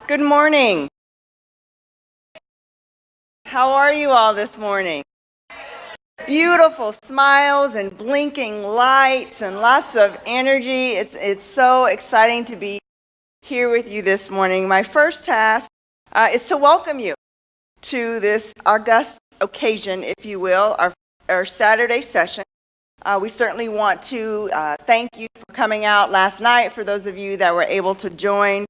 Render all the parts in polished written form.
Good morning. How are you all this morning? Beautiful smiles and blinking lights and lots of energy. It's so exciting to be here with you this morning. My first task is to welcome you to this august occasion, if you will, our Saturday session. We certainly want to thank you for coming out last night, for those of you that were able to join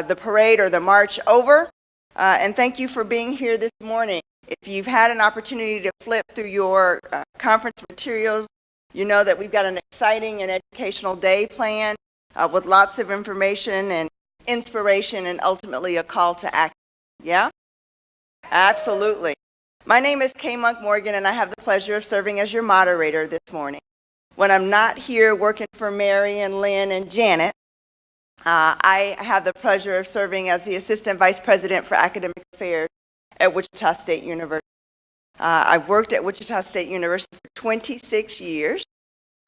the parade or the march over, and thank you for being here this morning. If you've had an opportunity to flip through your conference materials, you know that we've got an exciting and educational day planned with lots of information and inspiration and ultimately a call to action. Yeah? Absolutely. My name is Kaye Monk-Morgan, and I have the pleasure of serving as your moderator this morning. When I'm not here working for Mary and Lynn and Janet, I have the pleasure of serving as the Assistant Vice President for Academic Affairs at Wichita State University. I've worked at Wichita State University for 26 years.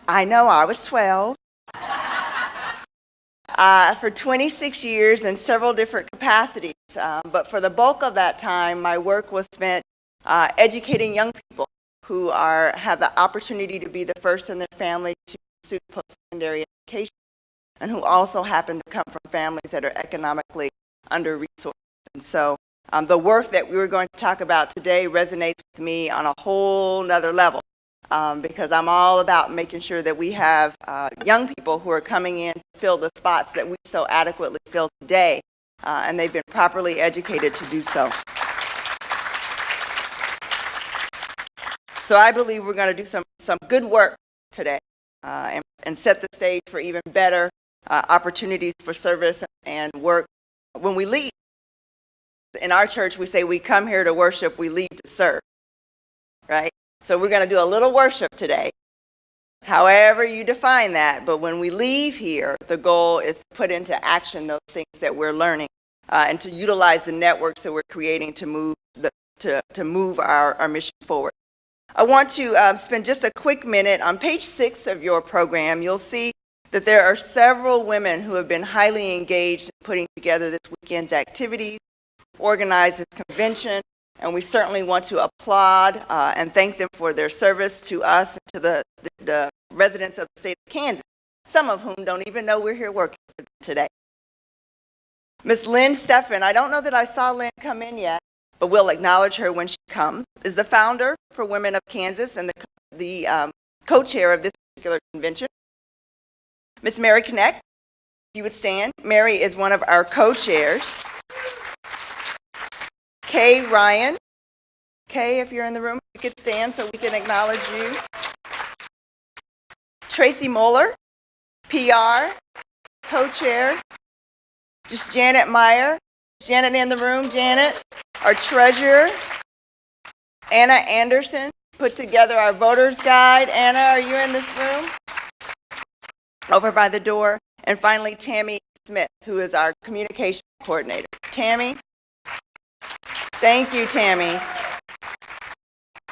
I know, I was 12. For 26 years in several different capacities, but for the bulk of that time, my work was spent educating young people who have the opportunity to be the first in their family to pursue post-secondary education, and who also happen to come from families that are economically under-resourced. And so the work that we were going to talk about today resonates with me on a whole nother level, because I'm all about making sure that we have young people who are coming in to fill the spots that we so adequately fill today, and they've been properly educated to do so. So I believe we're going to do some good work today and set the stage for even better opportunities for service and work when we leave. In our church, we say we come here to worship, we leave to serve, right? So we're going to do a little worship today, however you define that. But when we leave here, the goal is to put into action those things that we're learning and to utilize the networks that we're creating to move our mission forward. I want to spend just a quick minute. On page 6 of your program, you'll see that there are several women who have been highly engaged in putting together this weekend's activities, organized this convention, and we certainly want to applaud and thank them for their service to us and to the residents of the state of Kansas, some of whom don't even know we're here working for them today. Ms. Lynn Steffen, I don't know that I saw Lynn come in yet, but we'll acknowledge her when she comes, is the founder for Women of Kansas and the co-chair of this particular convention. Ms. Mary Knecht, if you would stand. Mary is one of our co-chairs. Kay Ryan. Kay, if you're in the room, you could stand so we can acknowledge you. Tracy Moeller, PR, co-chair. Just Janet Meyer. Janet in the room, Janet. Our treasurer. Anna Anderson put together our voter's guide. Anna, are you in this room? Over by the door. And finally, Tammy Smith, who is our communication coordinator. Tammy? Thank you, Tammy.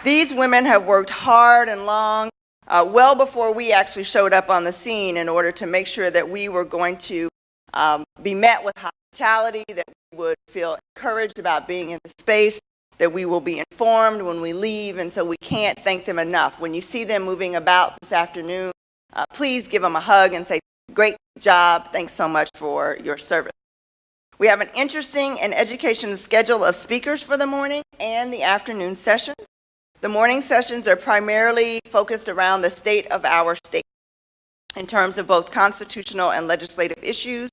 These women have worked hard and long, well before we actually showed up on the scene, in order to make sure that we were going to be met with hospitality, that we would feel encouraged about being in the space, that we will be informed when we leave, and so we can't thank them enough. When you see them moving about this afternoon, please give them a hug and say, great job, thanks so much for your service. We have an interesting and educational schedule of speakers for the morning and the afternoon sessions. The morning sessions are primarily focused around the state of our state in terms of both constitutional and legislative issues.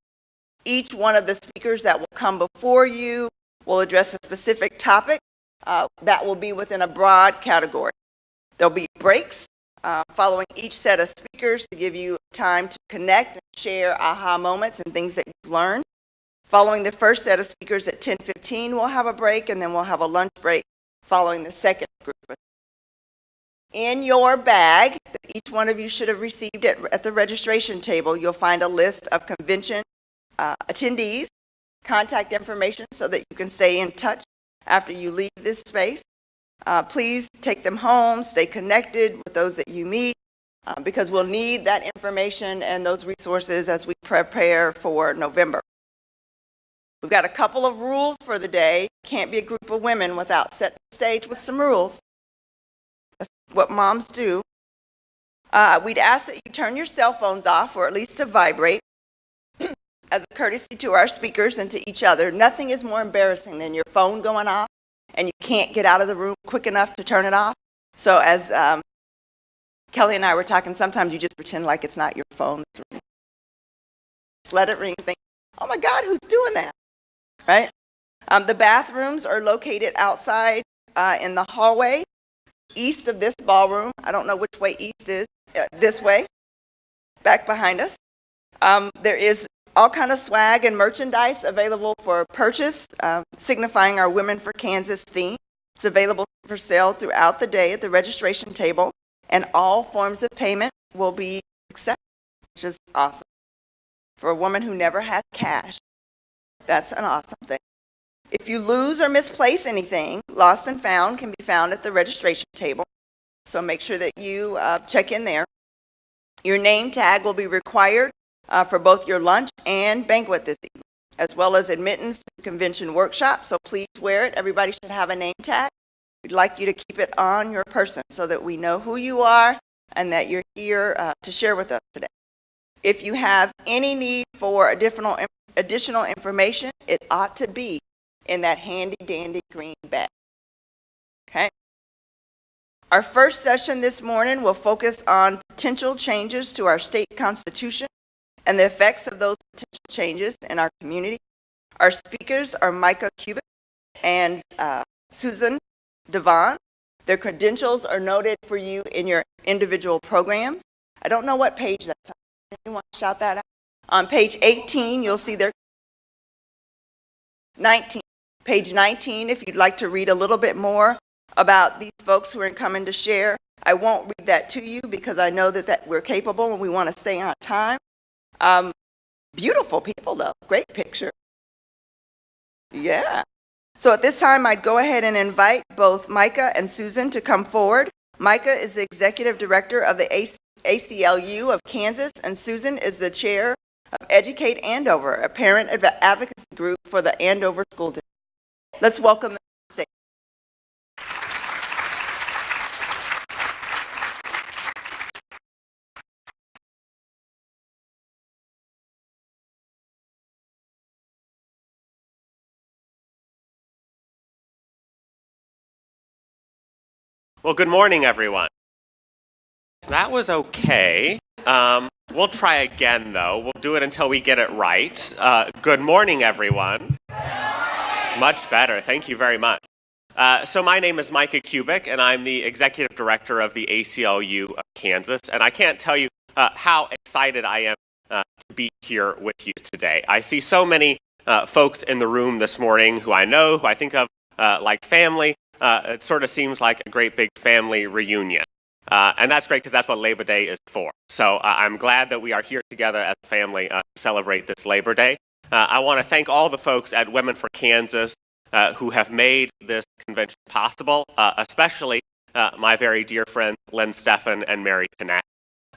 Each one of the speakers that will come before you will address a specific topic that will be within a broad category. There'll be breaks following each set of speakers to give you time to connect and share aha moments and things that you've learned. Following the first set of speakers at 10:15, we'll have a break, and then we'll have a lunch break following the second group. In your bag, that each one of you should have received at the registration table, you'll find a list of convention attendees, contact information so that you can stay in touch after you leave this space. Please take them home, stay connected with those that you meet, because we'll need that information and those resources as we prepare for November. We've got a couple of rules for the day. Can't be a group of women without setting the stage with some rules. That's what moms do. We'd ask that you turn your cell phones off, or at least to vibrate, as a courtesy to our speakers and to each other. Nothing is more embarrassing than your phone going off and you can't get out of the room quick enough to turn it off. So as Kelly and I were talking, sometimes you just pretend like it's not your phone. Just let it ring. Think, oh my God, who's doing that? Right? The bathrooms are located outside in the hallway, east of this ballroom. I don't know which way east is. This way, back behind us. There is all kind of swag and merchandise available for purchase, signifying our Women for Kansas theme. It's available for sale throughout the day at the registration table, and all forms of payment will be accepted, which is awesome. For a woman who never had cash, that's an awesome thing. If you lose or misplace anything, lost and found can be found at the registration table. So make sure that you check in there. Your name tag will be required for both your lunch and banquet this evening, as well as admittance to the convention workshop. So please wear it. Everybody should have a name tag. We'd like you to keep it on your person so that we know who you are and that you're here to share with us today. If you have any need for additional information, it ought to be in that handy dandy green bag. Okay? Our first session this morning will focus on potential changes to our state constitution and the effects of those potential changes in our community. Our speakers are Micah Kubic and Susan Devon. Their credentials are noted for you in your individual programs. I don't know what page that's on. Anyone shout that out? On page 18, you'll see their 19. Page 19, if you'd like to read a little bit more about these folks who are coming to share. I won't read that to you because I know that we're capable and we want to stay on time. Beautiful people, though. Great picture. Yeah. So at this time, I'd go ahead and invite both Micah and Susan to come forward. Micah is the executive director of the ACLU of Kansas, and Susan is the chair of Educate Andover, a parent advocacy group for the Andover School District. Let's welcome them to the stage. Well, good morning, everyone. That was okay. We'll try again, though. We'll do it until we get it right. Good morning, everyone. Much better. Thank you very much. So my name is Micah Kubic, and I'm the executive director of the ACLU of Kansas. And I can't tell you how excited I am to be here with you today. I see so many folks in the room this morning who I know, who I think of like family. It sort of seems like a great big family reunion. And that's great because that's what Labor Day is for. So I'm glad that we are here together as a family to celebrate this Labor Day. I want to thank all the folks at Women for Kansas who have made this convention possible, especially my very dear friends Lynn Steffen and Mary Knapp.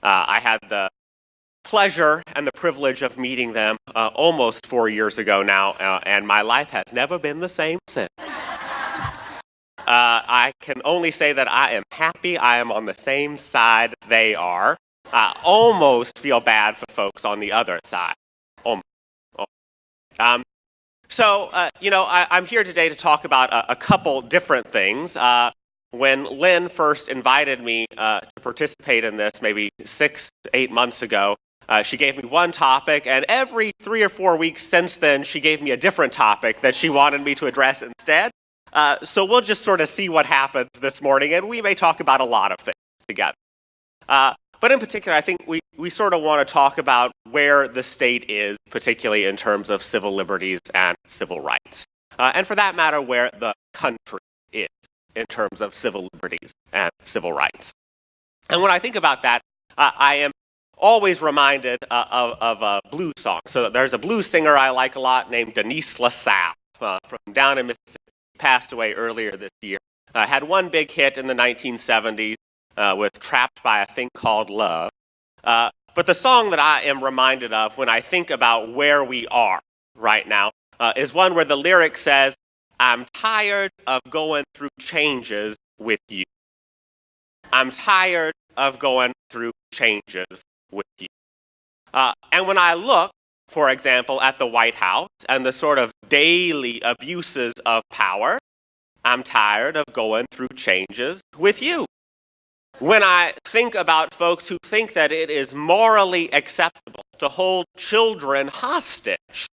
I had the pleasure and the privilege of meeting them almost 4 years ago now, and my life has never been the same since. I can only say that I am happy I am on the same side they are. I almost feel bad for folks on the other side. I'm here today to talk about a couple different things. When Lynn first invited me to participate in this maybe 6 to 8 months ago, she gave me one topic, and every 3 or 4 weeks since then, she gave me a different topic that she wanted me to address instead. So we'll just sort of see what happens this morning, and we may talk about a lot of things together. But in particular, I think we sort of want to talk about where the state is, particularly in terms of civil liberties and civil rights. And for that matter, where the country is in terms of civil liberties and civil rights. And when I think about that, I am always reminded of a blues song. So there's a blues singer I like a lot named Denise LaSalle from down in Mississippi. Passed away earlier this year. Had one big hit in the 1970s with Trapped by a Thing Called Love. But the song that I am reminded of when I think about where we are right now is one where the lyric says, "I'm tired of going through changes with you. I'm tired of going through changes with you." And when I look, for example, at the White House and the sort of daily abuses of power, I'm tired of going through changes with you. When I think about folks who think that it is morally acceptable to hold children hostage,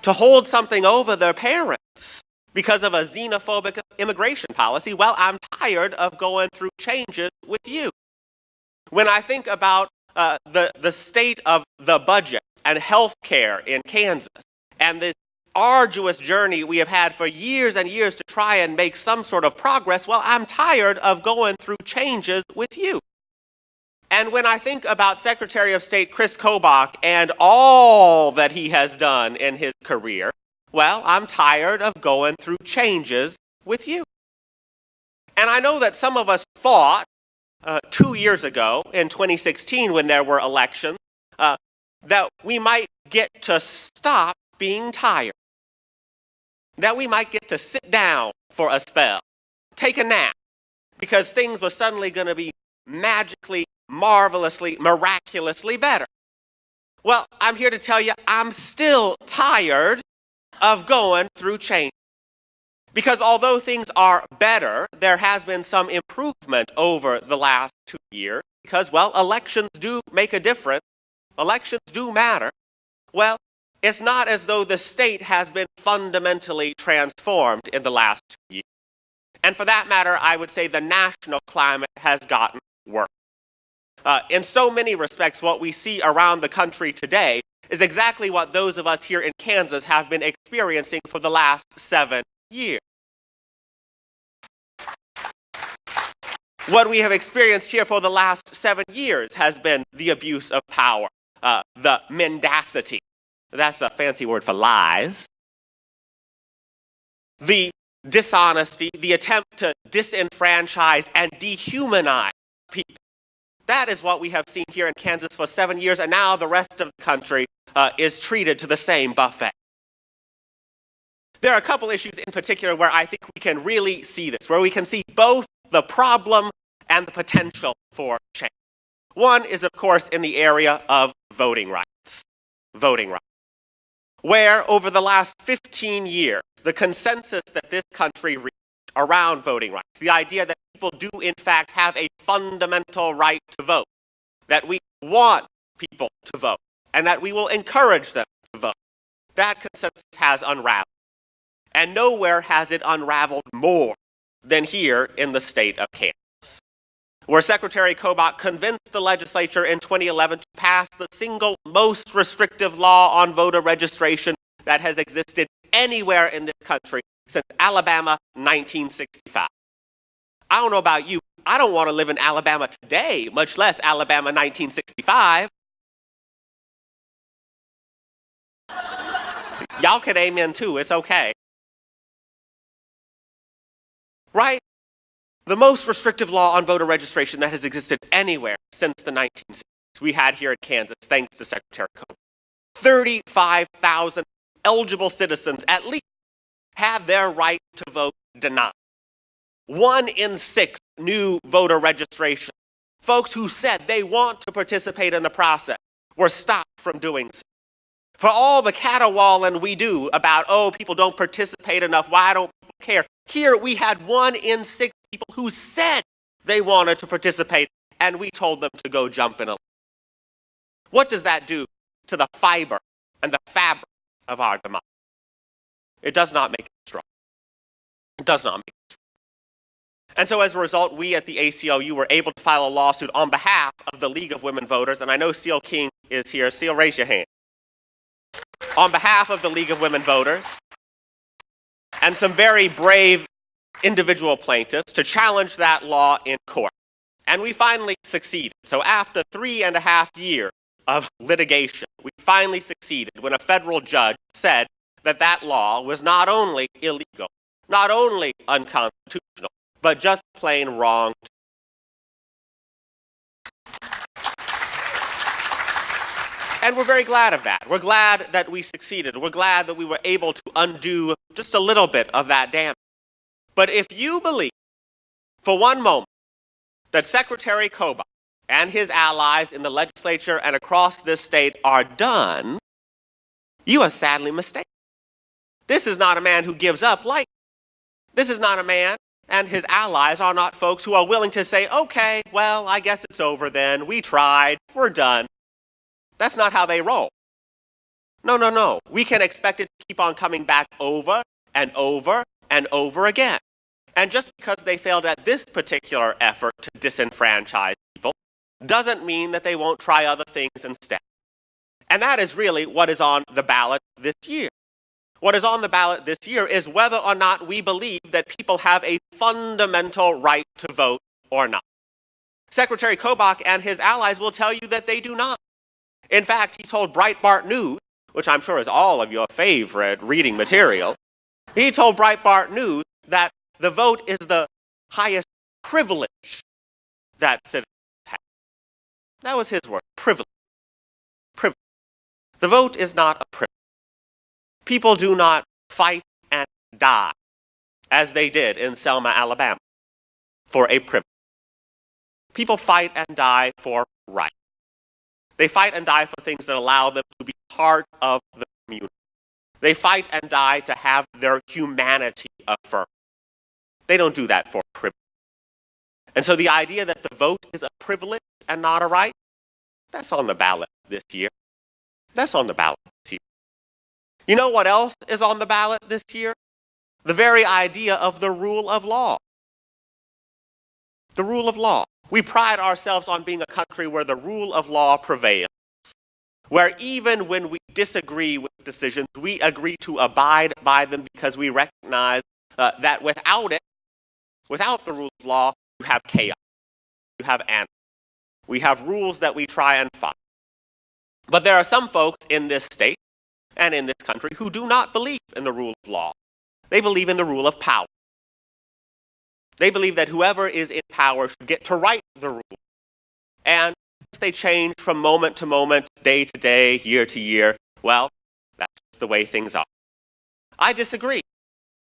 to hold something over their parents because of a xenophobic immigration policy, well, I'm tired of going through changes with you. When I think about the state of the budget and health care in Kansas and this arduous journey we have had for years and years to try and make some sort of progress, well, I'm tired of going through changes with you. And when I think about Secretary of State Chris Kobach and all that he has done in his career, well, I'm tired of going through changes with you. And I know that some of us thought 2 years ago, in 2016, when there were elections, that we might get to stop being tired. That we might get to sit down for a spell, take a nap, because things were suddenly going to be magically, marvelously, miraculously better. Well, I'm here to tell you, I'm still tired of going through change. Because although things are better, there has been some improvement over the last 2 years, because, well, elections do make a difference. Elections do matter. Well, it's not as though the state has been fundamentally transformed in the last 2 years. And for that matter, I would say the national climate has gotten worse. In so many respects, what we see around the country today is exactly what those of us here in Kansas have been experiencing for the last 7 years. What we have experienced here for the last 7 years has been the abuse of power, the mendacity. That's a fancy word for lies. The dishonesty, the attempt to disenfranchise and dehumanize people. That is what we have seen here in Kansas for 7 years, and now the rest of the country is treated to the same buffet. There are a couple issues in particular where I think we can really see this, where we can see both the problem and the potential for change. One is, of course, in the area of voting rights. Voting rights. Where over the last 15 years, the consensus that this country reached around voting rights, the idea that people do in fact have a fundamental right to vote, that we want people to vote, and that we will encourage them to vote, that consensus has unraveled. And nowhere has it unraveled more than here in the state of Kansas, where Secretary Kobach convinced the legislature in 2011 to pass the single most restrictive law on voter registration that has existed anywhere in this country since Alabama 1965. I don't know about you, I don't want to live in Alabama today, much less Alabama 1965. See, y'all can amen too, it's okay. Right? The most restrictive law on voter registration that has existed anywhere since the 1960s we had here in Kansas, thanks to Secretary Kobach. 35,000 eligible citizens at least had their right to vote denied. 1 in 6 new voter registration. Folks who said they want to participate in the process were stopped from doing so. For all the caterwauling we do about, oh, people don't participate enough, why don't people care? Here we had 1 in 6 people who said they wanted to participate, and we told them to go jump in a line. What does that do to the fiber and the fabric of our democracy? It does not make it strong. It does not make it strong. And so as a result, we at the ACLU were able to file a lawsuit on behalf of the League of Women Voters, and I know Seal King is here. Seal, raise your hand. On behalf of the League of Women Voters, and some very brave individual plaintiffs to challenge that law in court. And we finally succeeded. So after 3.5 years of litigation, we finally succeeded when a federal judge said that that law was not only illegal, not only unconstitutional, but just plain wrong. And we're very glad of that. We're glad that we succeeded. We're glad that we were able to undo just a little bit of that damage. But if you believe for one moment that Secretary Kubic and his allies in the legislature and across this state are done, you are sadly mistaken. This is not a man who gives up lightly. This is not a man, and his allies are not folks who are willing to say, okay, well, I guess it's over then. We tried. We're done. That's not how they roll. No, no, no. We can expect it to keep on coming back over and over and over again. And just because they failed at this particular effort to disenfranchise people doesn't mean that they won't try other things instead. And that is really what is on the ballot this year. What is on the ballot this year is whether or not we believe that people have a fundamental right to vote or not. Secretary Kubic and his allies will tell you that they do not. In fact, he told Breitbart News, which I'm sure is all of your favorite reading material, he told Breitbart News that the vote is the highest privilege that citizens have. That was his word, privilege. Privilege. The vote is not a privilege. People do not fight and die, as they did in Selma, Alabama, for a privilege. People fight and die for right. They fight and die for things that allow them to be part of the community. They fight and die to have their humanity affirmed. They don't do that for privilege. And so the idea that the vote is a privilege and not a right, that's on the ballot this year. That's on the ballot this year. You know what else is on the ballot this year? The very idea of the rule of law. The rule of law. We pride ourselves on being a country where the rule of law prevails, where even when we disagree with decisions, we agree to abide by them because we recognize that without it, without the rule of law, you have chaos, you have anarchy. We have rules that we try and follow. But there are some folks in this state and in this country who do not believe in the rule of law. They believe in the rule of power. They believe that whoever is in power should get to write the rule. And if they change from moment to moment, day to day, year to year, well, that's the way things are. I disagree.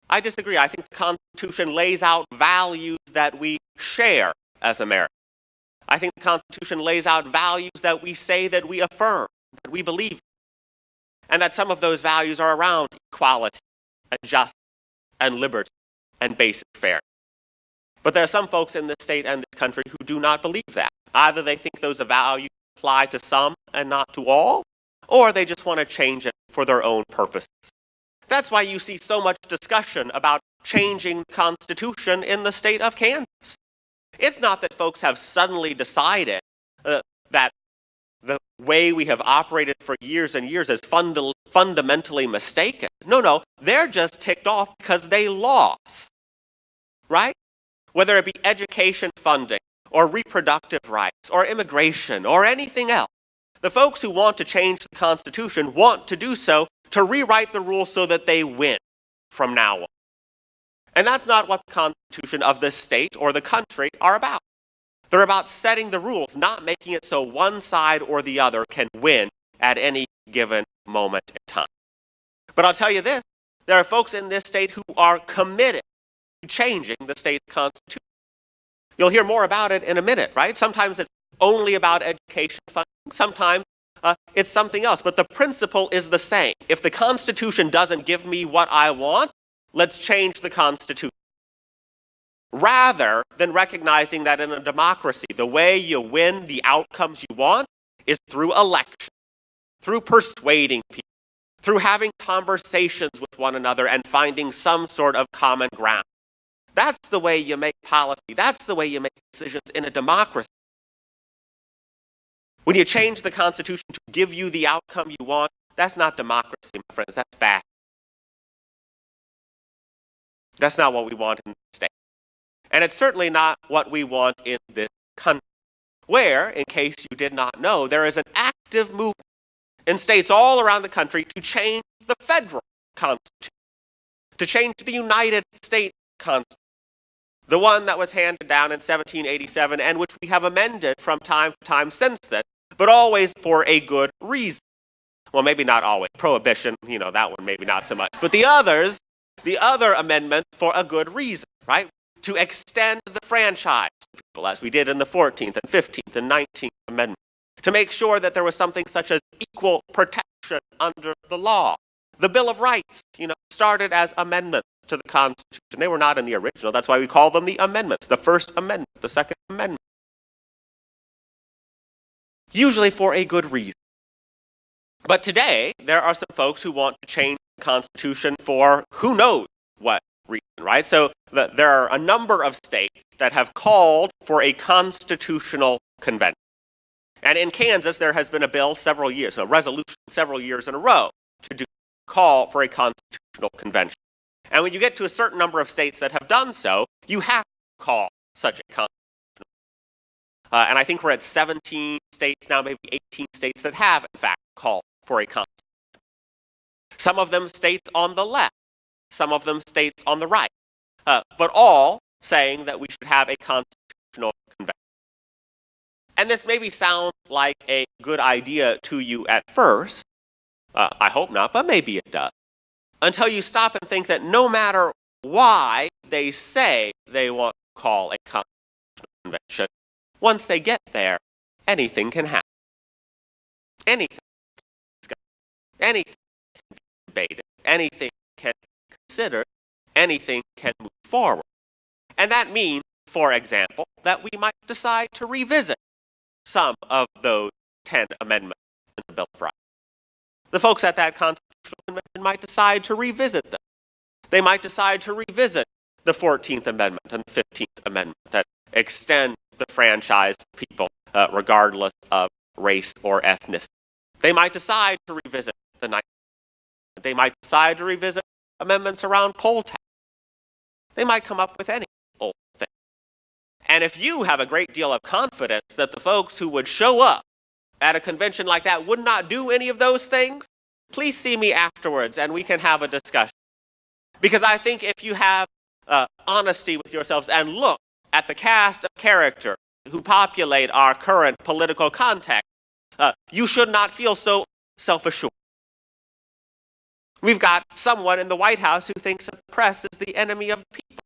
I disagree. I think the Constitution lays out values that we share as Americans. I think the Constitution lays out values that we say that we affirm, that we believe in. And that some of those values are around equality and justice and liberty and basic fairness. But there are some folks in this state and this country who do not believe that. Either they think those values apply to some and not to all, or they just want to change it for their own purposes. That's why you see so much discussion about changing the Constitution in the state of Kansas. It's not that folks have suddenly decided that the way we have operated for years and years is fundamentally mistaken. No, they're just ticked off because they lost, right? Whether it be education funding or reproductive rights or immigration or anything else. The folks who want to change the Constitution want to do so to rewrite the rules so that they win from now on. And that's not what the Constitution of this state or the country are about. They're about setting the rules, not making it so one side or the other can win at any given moment in time. But I'll tell you this, there are folks in this state who are committed to changing the state constitution. You'll hear more about it in a minute, right? Sometimes it's only about education funding. Sometimes it's something else. But the principle is the same. If the Constitution doesn't give me what I want, let's change the Constitution. Rather than recognizing that in a democracy, the way you win the outcomes you want is through election, through persuading people, through having conversations with one another and finding some sort of common ground. That's the way you make policy. That's the way you make decisions in a democracy. When you change the Constitution to give you the outcome you want, that's not democracy, my friends. That's fact. That's not what we want in the state. And it's certainly not what we want in this country, where, in case you did not know, there is an active movement in states all around the country to change the federal Constitution, to change the United States Constitution, the one that was handed down in 1787 and which we have amended from time to time since then, but always for a good reason. Well, maybe not always. Prohibition, that one maybe not so much. But the other amendments for a good reason, right? To extend the franchise to people, as we did in the 14th and 15th and 19th Amendment. To make sure that there was something such as equal protection under the law. The Bill of Rights, started as amendments to the Constitution. They were not in the original. That's why we call them the amendments. The First Amendment, the Second Amendment. Usually for a good reason. But today, there are some folks who want to change the Constitution for who knows what reason, right? So there are a number of states that have called for a constitutional convention. And in Kansas, there has been a bill a resolution several years in a row to call for a constitutional convention. And when you get to a certain number of states that have done so, you have to call such a constitutional convention. And I think we're at 17 states now, maybe 18 states that have, in fact, called for a constitutional convention. Some of them states on the left, some of them states on the right, but all saying that we should have a constitutional convention. And this maybe sounds like a good idea to you at first. I hope not, but maybe it does. Until you stop and think that no matter why they say they want to call a constitutional convention, once they get there, anything can happen. Anything can be discussed. Anything can be debated. Anything can be considered. Anything can move forward. And that means, for example, that we might decide to revisit some of those 10 amendments in the Bill of Rights. The folks at that Constitutional Convention might decide to revisit them. They might decide to revisit the 14th Amendment and the 15th Amendment that extend the franchise to people regardless of race or ethnicity. They might decide to revisit the 19th. They might decide to revisit amendments around poll tax. They might come up with any old thing. And if you have a great deal of confidence that the folks who would show up at a convention like that would not do any of those things, please see me afterwards and we can have a discussion. Because I think if you have honesty with yourselves and look at the cast of characters who populate our current political context, you should not feel so self-assured. We've got someone in the White House who thinks that the press is the enemy of the people.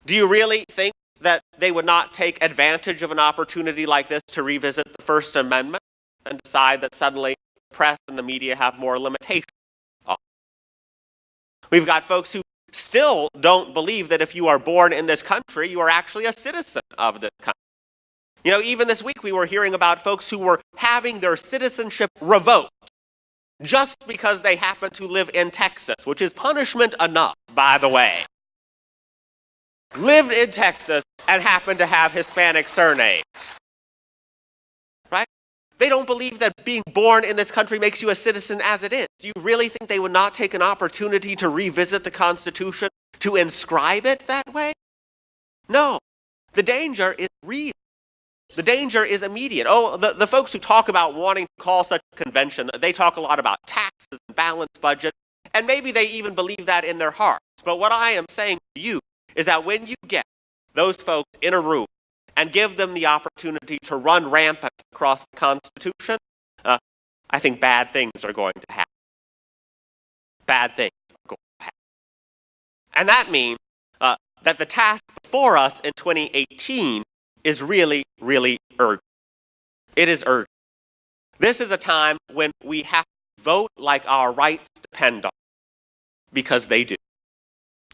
Do you really think that they would not take advantage of an opportunity like this to revisit the First Amendment and decide that suddenly the press and the media have more limitations on it? We've got folks who still don't believe that if you are born in this country, you are actually a citizen of this country. Even this week we were hearing about folks who were having their citizenship revoked just because they happen to live in Texas, which is punishment enough, by the way. Lived in Texas and happen to have Hispanic surnames. Right? They don't believe that being born in this country makes you a citizen as it is. Do you really think they would not take an opportunity to revisit the Constitution, to inscribe it that way? No. The danger is real. The danger is immediate. The folks who talk about wanting to call such a convention, they talk a lot about taxes and balanced budget, and maybe they even believe that in their hearts. But what I am saying to you is that when you get those folks in a room and give them the opportunity to run rampant across the Constitution, I think bad things are going to happen. Bad things are going to happen. And that means that the task before us in 2018 is really, really urgent. It is urgent. This is a time when we have to vote like our rights depend on it, because they do.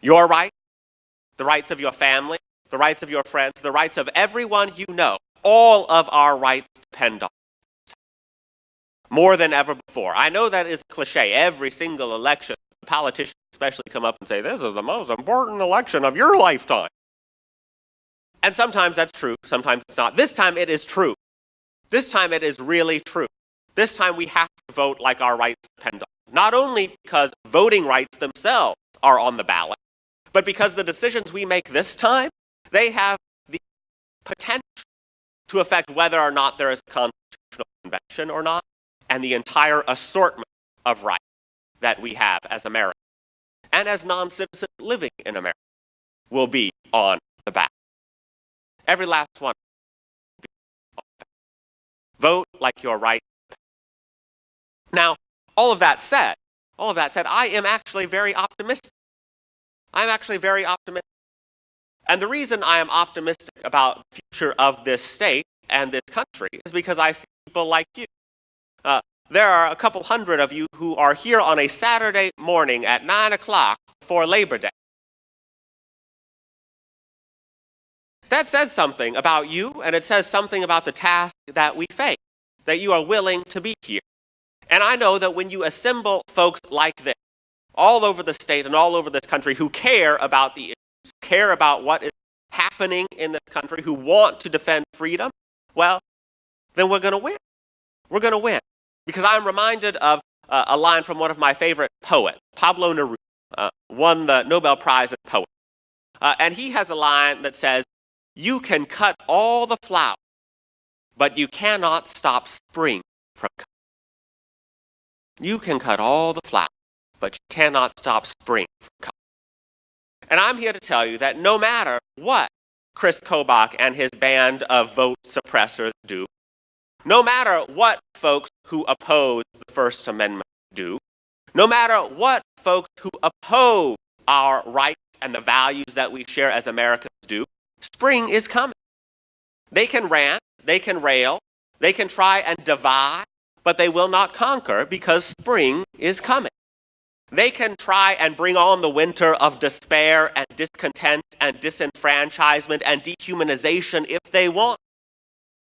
Your right, the rights of your family, the rights of your friends, the rights of everyone you know, all of our rights depend on it. More than ever before. I know that is a cliche. Every single election, politicians especially come up and say, this is the most important election of your lifetime. And sometimes that's true, sometimes it's not. This time it is true. This time it is really true. This time we have to vote like our rights depend on it. Not only because voting rights themselves are on the ballot, but because the decisions we make this time, they have the potential to affect whether or not there is a constitutional convention or not, and the entire assortment of rights that we have as Americans and as non-citizens living in America will be on the ballot. Every last one. Vote like your right. Now, All of that said, I am actually very optimistic. I'm actually very optimistic. And the reason I am optimistic about the future of this state and this country is because I see people like you. There are a couple hundred of you who are here on a Saturday morning at 9 o'clock for Labor Day. That says something about you, and it says something about the task that we face, that you are willing to be here. And I know that when you assemble folks like this, all over the state and all over this country, who care about the issues, care about what is happening in this country, who want to defend freedom, well, then we're going to win. We're going to win. Because I'm reminded of a line from one of my favorite poets, Pablo Neruda, won the Nobel Prize in Poetry. And he has a line that says, "You can cut all the flowers, but you cannot stop spring from coming." You can cut all the flowers, but you cannot stop spring from coming. And I'm here to tell you that no matter what Chris Kubek and his band of vote suppressors do, no matter what folks who oppose the First Amendment do, no matter what folks who oppose our rights and the values that we share as Americans do, spring is coming. They can rant, they can rail, they can try and divide, but they will not conquer because spring is coming. They can try and bring on the winter of despair and discontent and disenfranchisement and dehumanization if they want.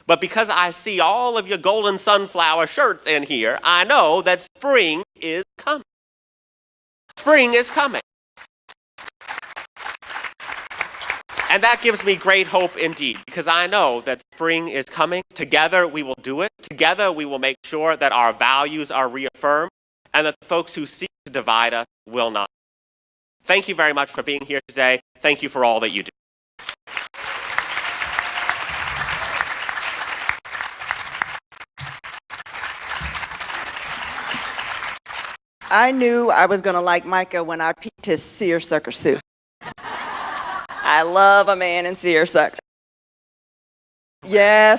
But because I see all of your golden sunflower shirts in here, I know that spring is coming. Spring is coming. And that gives me great hope indeed, because I know that spring is coming. Together we will do it. Together we will make sure that our values are reaffirmed and that the folks who seek to divide us will not. Thank you very much for being here today. Thank you for all that you do. I knew I was going to like Micah when I peeped his seersucker suit. I love a man in seersucker. Yes,